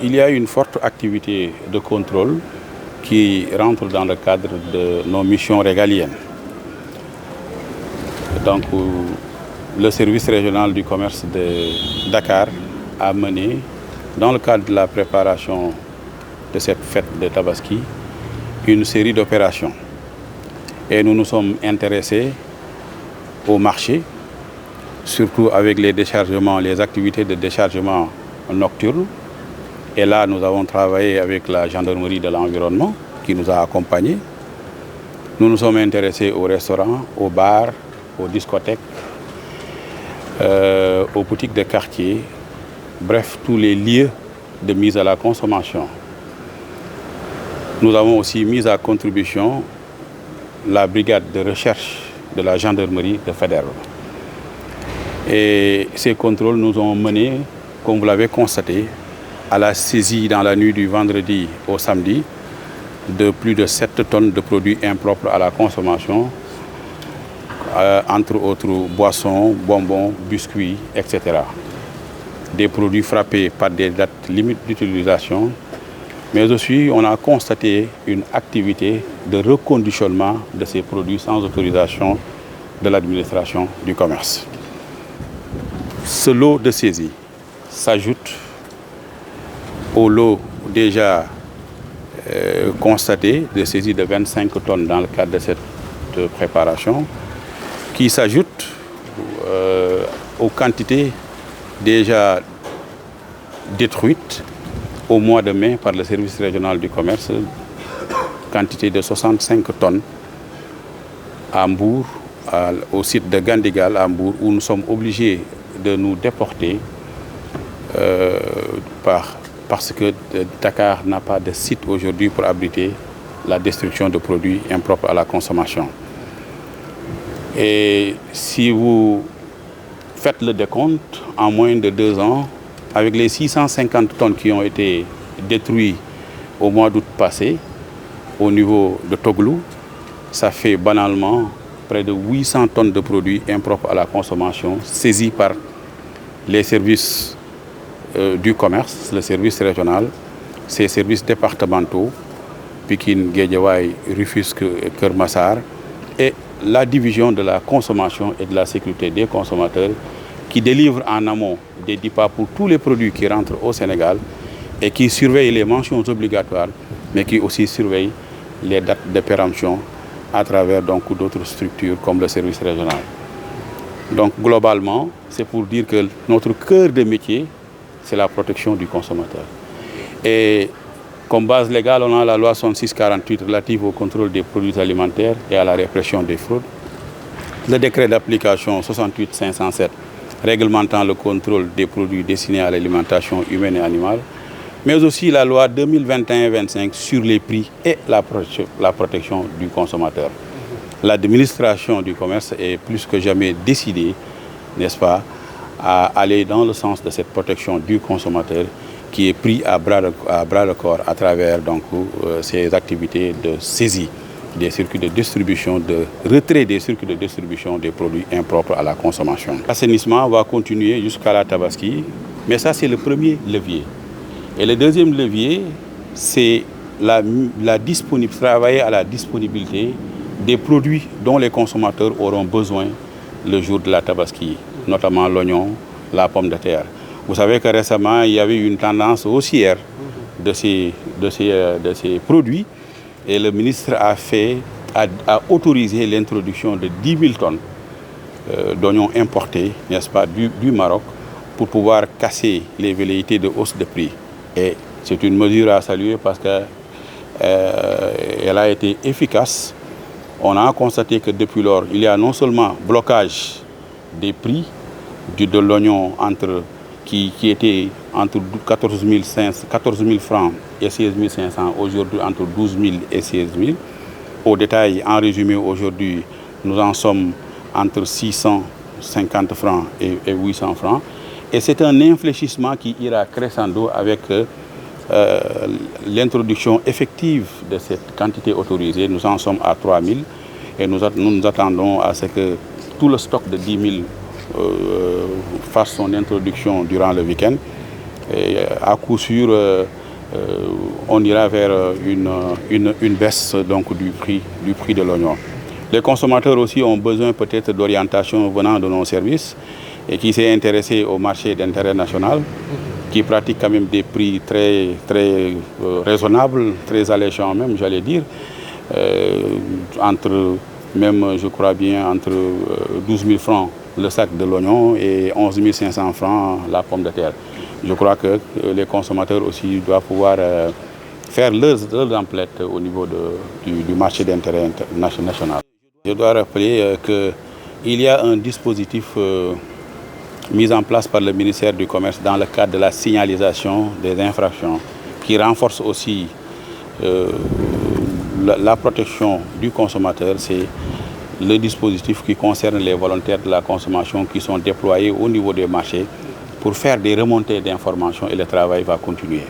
il y a une forte activité de contrôle qui rentre dans le cadre de nos missions régaliennes. Donc, le service régional du commerce de Dakar a mené, dans le cadre de la préparation de cette fête de Tabaski, une série d'opérations. Et nous nous sommes intéressés au marché, surtout avec les déchargements, les activités de déchargement nocturne. Et là, nous avons travaillé avec la gendarmerie de l'environnement qui nous a accompagnés. Nous nous sommes intéressés aux restaurants, aux bars, aux discothèques, aux boutiques de quartier, bref, tous les lieux de mise à la consommation. Nous avons aussi mis à contribution la brigade de recherche de la gendarmerie de Faidherbe. Et ces contrôles nous ont menés, comme vous l'avez constaté, à la saisie dans la nuit du vendredi au samedi de plus de 7 tonnes de produits impropres à la consommation, entre autres boissons, bonbons, biscuits, etc. Des produits frappés par des dates limites d'utilisation, mais aussi on a constaté une activité de reconditionnement de ces produits sans autorisation de l'administration du commerce. Ce lot de saisie s'ajoute au lot déjà constaté de saisie de 25 tonnes dans le cadre de cette préparation, qui s'ajoute aux quantités déjà détruites au mois de mai par le service régional du commerce, quantité de 65 tonnes à Mbour, au site de Gandigal à Mbour, où nous sommes obligés de nous déporter parce que Dakar n'a pas de site aujourd'hui pour abriter la destruction de produits impropres à la consommation. Et si vous faites le décompte, en moins de 2 ans, avec les 650 tonnes qui ont été détruites au mois d'août passé, au niveau de Toglou, ça fait banalement près de 800 tonnes de produits impropres à la consommation saisis par les services du commerce, le service régional, ces services départementaux, Pikine, Guédiawaye, Rufisque et Keur Massar, et la division de la consommation et de la sécurité des consommateurs qui délivre en amont des DIPA pour tous les produits qui rentrent au Sénégal et qui surveille les mentions obligatoires, mais qui aussi surveille les dates de péremption à travers donc d'autres structures comme le service régional. Donc globalement, c'est pour dire que notre cœur de métier, c'est la protection du consommateur. Et comme base légale, on a la loi 6648 relative au contrôle des produits alimentaires et à la répression des fraudes, le décret d'application 68507 réglementant le contrôle des produits destinés à l'alimentation humaine et animale, mais aussi la loi 2021-25 sur les prix et la protection du consommateur. L'administration du commerce est plus que jamais décidée, n'est-ce pas, à aller dans le sens de cette protection du consommateur qui est pris à bras le corps à travers donc, ces activités de saisie des circuits de distribution, de retrait des circuits de distribution des produits impropres à la consommation. L'assainissement va continuer jusqu'à la Tabaski, mais ça c'est le premier levier. Et le deuxième levier, c'est travailler à la disponibilité des produits dont les consommateurs auront besoin le jour de la Tabaski, notamment l'oignon, la pomme de terre. Vous savez que récemment, il y avait une tendance haussière de ces produits et le ministre a autorisé l'introduction de 10 000 tonnes d'oignons importés, n'est-ce pas, du Maroc, pour pouvoir casser les velléités de hausse de prix. Et c'est une mesure à saluer parce qu'elle a été efficace. On a constaté que depuis lors, il y a non seulement blocage des prix de l'oignon qui était entre 14 000 francs et 16 500, aujourd'hui entre 12 000 et 16 000. Au détail, en résumé, aujourd'hui, nous en sommes entre 650 francs et 800 francs. Et c'est un infléchissement qui ira crescendo avec l'introduction effective de cette quantité autorisée. Nous en sommes à 3 000 et nous attendons à ce que tout le stock de 10 000 fasse son introduction durant le week-end. Et à coup sûr, on ira vers une baisse donc, du prix de l'oignon. Les consommateurs aussi ont besoin peut-être d'orientation venant de nos services et qui s'est intéressé au marché d'intérêt national, qui pratique quand même des prix très raisonnables, très alléchants même, j'allais dire, entre même, je crois bien, entre 12 000 francs le sac de l'oignon et 11 500 francs la pomme de terre. Je crois que les consommateurs aussi doivent pouvoir faire leurs emplettes au niveau du marché d'intérêt national. Je dois rappeler qu'il y a un dispositif mis en place par le ministère du Commerce dans le cadre de la signalisation des infractions qui renforce aussi la protection du consommateur. C'est le dispositif qui concerne les volontaires de la consommation qui sont déployés au niveau des marchés pour faire des remontées d'informations et le travail va continuer.